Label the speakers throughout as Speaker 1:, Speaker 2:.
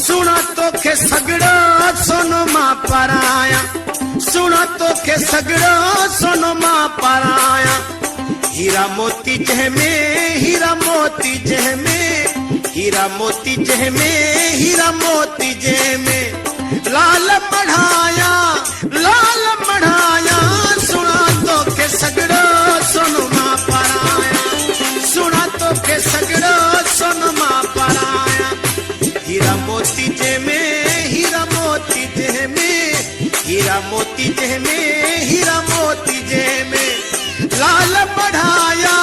Speaker 1: सुना तो के सगड़ो सोनो मां पराया, सुना तो के सगड़ो सोनो मां पराया। हीरा मोती जह में, हीरा मोती जह में, हीरा मोती जह में, हीरा मोती जह में। लाल मढ़ाया, लाल मढ़ाया, सुना तो के सगड़ो सोनो मां पराया, सुना तो के सगड़ो सोनो मां पराया। हीरा मोती जह में, हीरा मोती जह में, हीरा मोती जह में, हीरा मोती जह में। लाल मढ़ाया,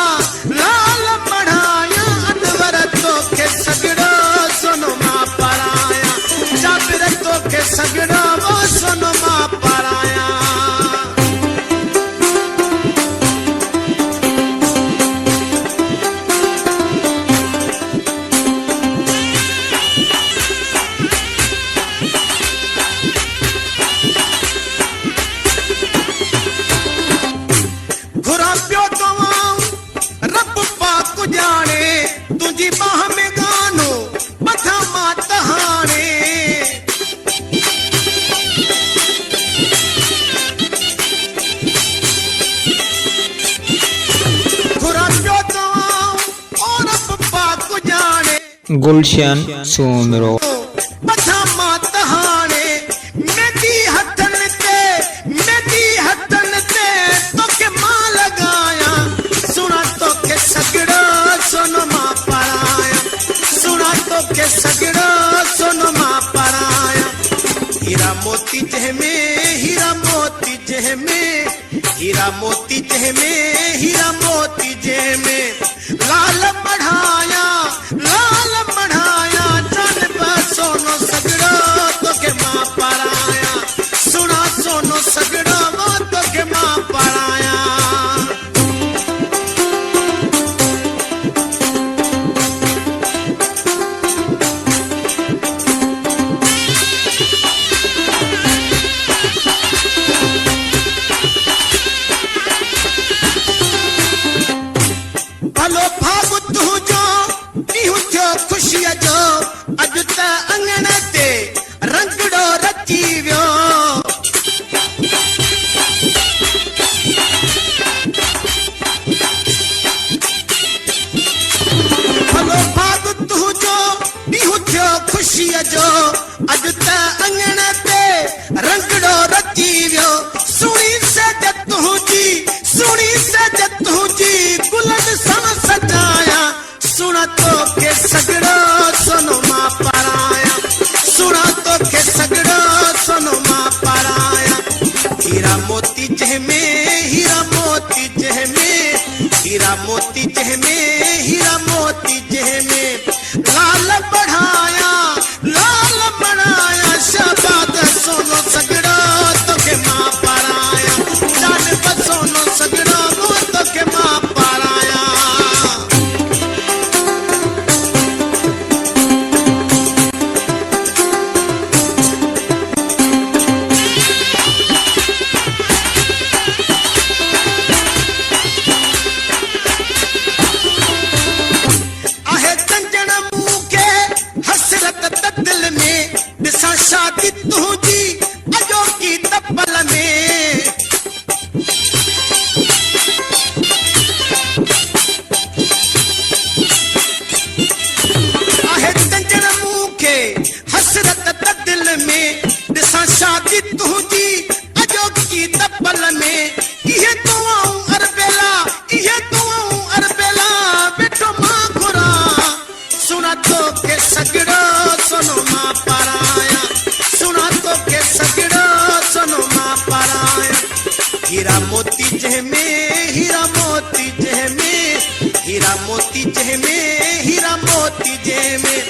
Speaker 1: लाल मढ़ाया, अनवर तो के सगड़ो सोनो मां पराया, जाबिर तो के सगड़ो वो सोनो मां पराया। तुझी बाह में गानो बथा मात हाणे, खुरा प्यो तवां और पप्पा को जाने।
Speaker 2: गुलशन सोमरो
Speaker 1: बथा मात हाणे, मेदी हथन ते, मेदी हथन ते तो के मां लगाया। सुना तो के सगड़ो सोनो मां पराया, सुना तो के सगड़ो सोनो मां पराया। हीरा मोती जह में, हीरा मोती जह में, हीरा मोती जह में, हीरा मोती जह में। लाल मढ़ाया, लाल मढ़ाया, जान पर सोनो सगड़ो तो के मां पराया, सुना सोनो सगड़ो वो तो के मां पराया। भलो भाग तुझो नीहू थियो खुशीअ जो, अॼु त अंगण ते रंगड़ो रची वियो। भलो भाग तुझो नीहू थियो खुशीअ जो, अॼु त अंगण ते रंगड़ो रची वियो। सुणी सज तुंहिंजी, सुणी सज तुंहिंजी, गुलनि सां सजाया। सुना तो के सगड़ो सोनो मां पराया, सुना तो के सगड़ो सोनो मां पराया। हीरा मोती जह में, हीरा मोती जह में, हीरा मोती जह में, हीरा मोती जह में। लाल बढ़ाया, लाल बढ़ाया, शबाद सोनो सगड़ो तो के मां पराया, जान पर सोनो सगड़ो वो तो के मां पराया। आहे कंजण मुंह के हसरत त दिल में, ॾिसां शादी तुंहिंजी अजोकी तपल में। आहे कंजण मुंह के हसरत त दिल में, ॾिसां शादी तुंहिंजी अजोकी तपल में। इहे दुआऊं अरबेला, इहे दुआऊं अरबेला, बेटो मां घुरा। सुना तो के सगड़ो सोनो मां पराया, सुना तो के सगड़ो सोनो मां पराया। हीरा मोती जह में, हीरा मोती जह में, हीरा मोती जह में, हीरा मोती जह में।